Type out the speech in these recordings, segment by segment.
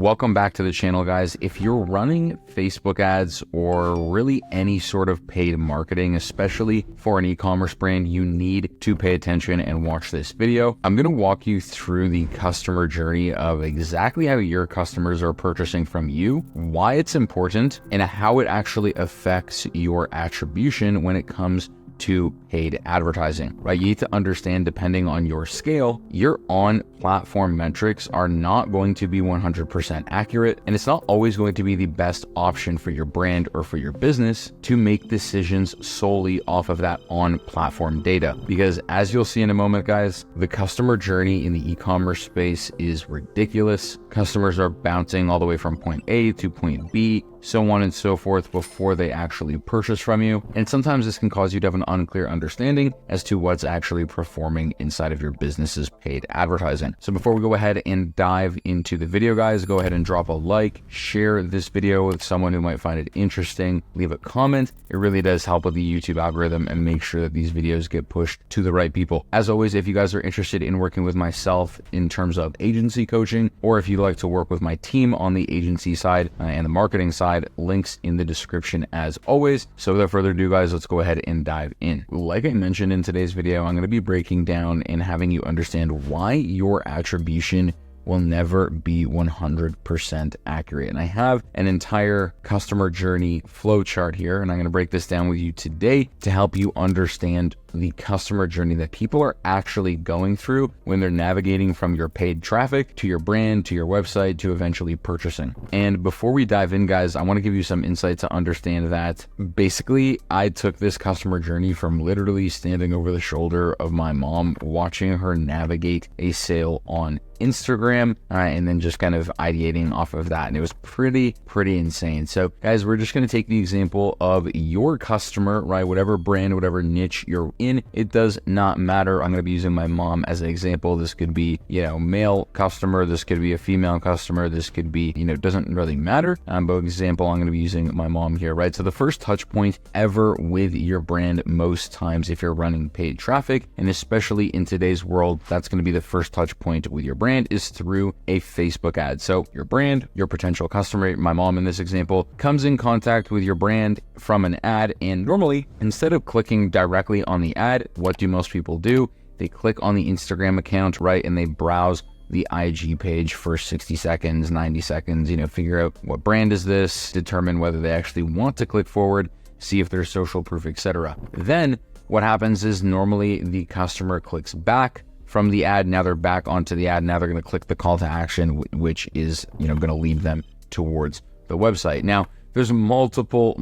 Welcome back to the channel, guys. If you're running Facebook ads or really any sort of paid marketing, especially for an e-commerce brand, you need to pay attention and watch this video. I'm going to walk you through the customer journey of exactly how your customers are purchasing from you, why it's important, and how it actually affects your attribution when it comes to paid advertising, right? You need to understand, depending on your scale, your on-platform metrics are not going to be 100% accurate, and it's not always going to be the best option for your brand or for your business to make decisions solely off of that on-platform data. Because as you'll see in a moment, guys, the customer journey in the e-commerce space is ridiculous. Customers are bouncing all the way from point A to point B, so on and so forth, before they actually purchase from you. And sometimes this can cause you to have an unclear understanding as to what's actually performing inside of your business's paid advertising. So before we go ahead and dive into the video, guys, go ahead and drop a like, share this video with someone who might find it interesting, leave a comment. It really does help with the YouTube algorithm and make sure that these videos get pushed to the right people. As always, if you guys are interested in working with myself in terms of agency coaching, or if you'd like to work with my team on the agency side and the marketing side, links in the description as always. So without further ado, guys, let's go ahead and dive in. Like I mentioned in today's video, I'm going to be breaking down and having you understand why your attribution will never be 100% accurate. And I have an entire customer journey flow chart here, and I'm going to break this down with you today to help you understand the customer journey that people are actually going through when they're navigating from your paid traffic to your brand, to your website, to eventually purchasing. And before we dive in, guys, I want to give you some insight to understand that basically I took this customer journey from literally standing over the shoulder of my mom, watching her navigate a sale on Instagram, and then just kind of ideating off of that. And it was pretty insane. So guys, we're just going to take the example of your customer, right? Whatever brand, whatever niche you're in, it does not matter. I'm going to be using my mom as an example. This could be, male customer. This could be a female customer. This could be, doesn't really matter. But example, I'm going to be using my mom here, right? So the first touch point ever with your brand, most times if you're running paid traffic, and especially in today's world, that's going to be the first touch point with your brand, is through a Facebook ad. So your brand, your potential customer, my mom in this example, comes in contact with your brand from an ad, and normally instead of clicking directly on the ad, what do most people do? They click on the Instagram account, right? And they browse the IG page for 60 seconds, 90 seconds, figure out what brand is this, determine whether they actually want to click forward, see if there's social proof, etc. Then what happens is normally the customer clicks back from the ad. Now they're back onto the ad. Now they're going to click the call to action, which is, going to lead them towards the website. Now there's multiple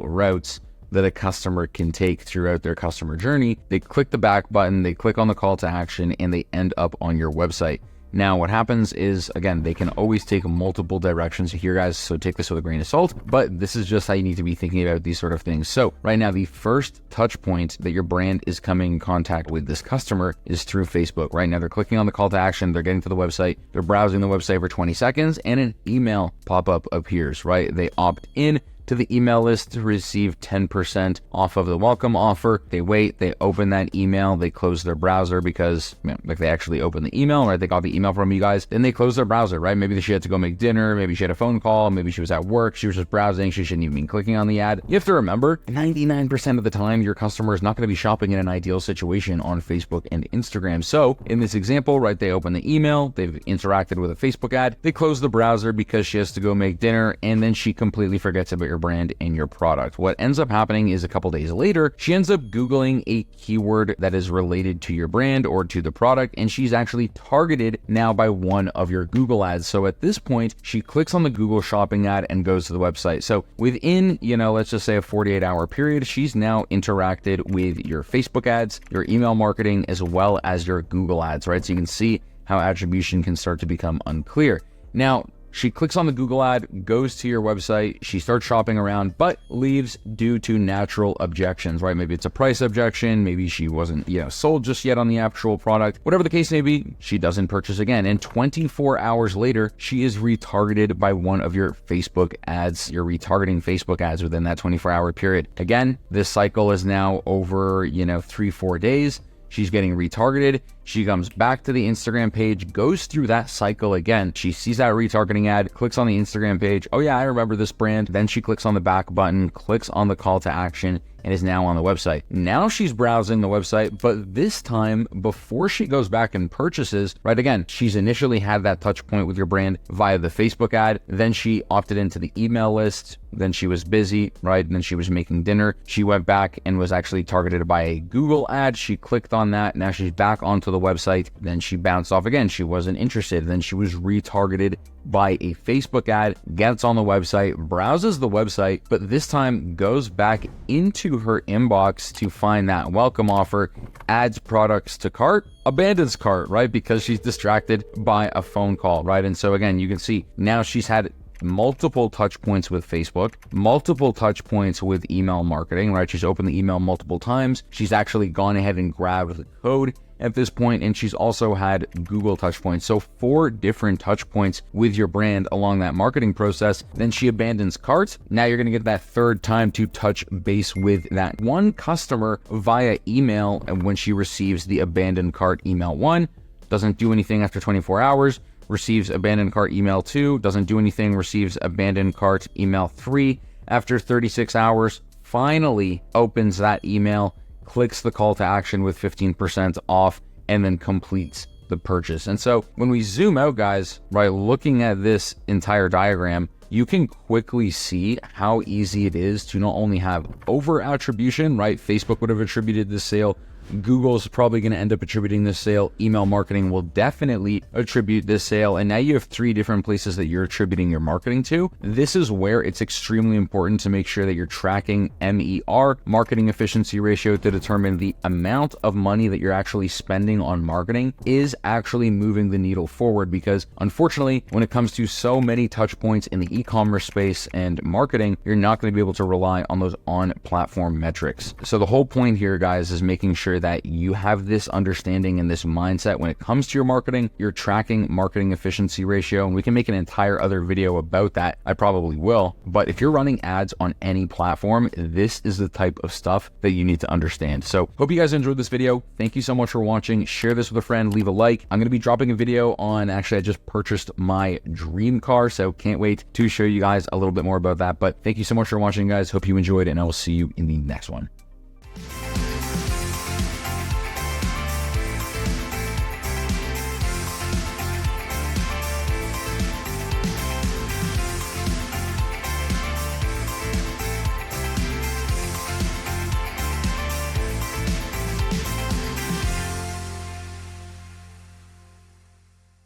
routes that a customer can take throughout their customer journey. They click the back button, they click on the call to action, and they end up on your website. Now, what happens is, again, they can always take multiple directions here, guys, so take this with a grain of salt, but this is just how you need to be thinking about these sort of things. So right now, the first touch point that your brand is coming in contact with this customer is through Facebook. Right now, they're clicking on the call to action, they're getting to the website, they're browsing the website for 20 seconds, and an email pop-up appears, right? They opt in to the email list to receive 10% off of the welcome offer. They wait, they open that email, they close their browser because they actually open the email, right? They got the email from you guys, then they close their browser, right? Maybe she had to go make dinner, maybe she had a phone call, maybe she was at work, she was just browsing, she shouldn't even be clicking on the ad. You have to remember, 99% of the time, your customer is not going to be shopping in an ideal situation on Facebook and Instagram. So in this example, right, they open the email, they've interacted with a Facebook ad, they close the browser because she has to go make dinner, and then she completely forgets about your brand and your product. What ends up happening is a couple days later, she ends up Googling a keyword that is related to your brand or to the product, and she's actually targeted now by one of your Google ads. So at this point, she clicks on the Google shopping ad and goes to the website. So within, let's just say a 48-hour period, she's now interacted with your Facebook ads, your email marketing, as well as your Google ads, right? So you can see how attribution can start to become unclear. Now, she clicks on the Google ad, goes to your website, she starts shopping around, but leaves due to natural objections, right? Maybe it's a price objection, maybe she wasn't, sold just yet on the actual product. Whatever the case may be, she doesn't purchase again. And 24 hours later, she is retargeted by one of your Facebook ads. You're retargeting Facebook ads within that 24-hour period. Again, this cycle is now over, 3-4 days. She's getting retargeted. She comes back to the Instagram page, goes through that cycle again. She sees that retargeting ad, clicks on the Instagram page. Oh yeah, I remember this brand. Then she clicks on the back button, clicks on the call to action, and is now on the website. Now she's browsing the website, but this time, before she goes back and purchases, right, again, she's initially had that touch point with your brand via the Facebook ad, then she opted into the email list, then she was busy, right, and then she was making dinner. She went back and was actually targeted by a Google ad. She clicked on that. Now she's back onto the website. Then she bounced off again. She wasn't interested. Then she was retargeted by a Facebook ad, gets on the website, browses the website, but this time goes back into her inbox to find that welcome offer, adds products to cart, abandons cart, right? Because she's distracted by a phone call, right? And so again, you can see now she's had multiple touch points with Facebook, multiple touch points with email marketing, right? She's opened the email multiple times. She's actually gone ahead and grabbed the code at this point, and she's also had Google touch points. So 4 different touch points with your brand along that marketing process. Then she abandons cart. Now you're going to get that third time to touch base with that one customer via email. And when she receives the abandoned cart email 1, doesn't do anything after 24 hours, receives abandoned cart email 2, doesn't do anything, receives abandoned cart email 3 after 36 hours, finally opens that email, clicks the call to action with 15% off, and then completes the purchase. And so when we zoom out, guys, right, looking at this entire diagram, you can quickly see how easy it is to not only have over attribution, right? Facebook would have attributed this sale. Google's probably going to end up attributing this sale. Email marketing will definitely attribute this sale. And now you have 3 different places that you're attributing your marketing to. This is where it's extremely important to make sure that you're tracking MER, marketing efficiency ratio, to determine the amount of money that you're actually spending on marketing is actually moving the needle forward. Because unfortunately, when it comes to so many touch points in the e-commerce space and marketing, you're not going to be able to rely on those on-platform metrics. So the whole point here, guys, is making sure that you have this understanding and this mindset when it comes to your marketing. You're tracking marketing efficiency ratio, and we can make an entire other video about that. I probably will. But if you're running ads on any platform, this is the type of stuff that you need to understand. So hope you guys enjoyed this video. Thank you so much for watching. Share this with a friend, leave a like. I'm going to be dropping a video on, actually, I just purchased my dream car, so can't wait to show you guys a little bit more about that. But thank you so much for watching, guys. Hope you enjoyed, and I will see you in the next one.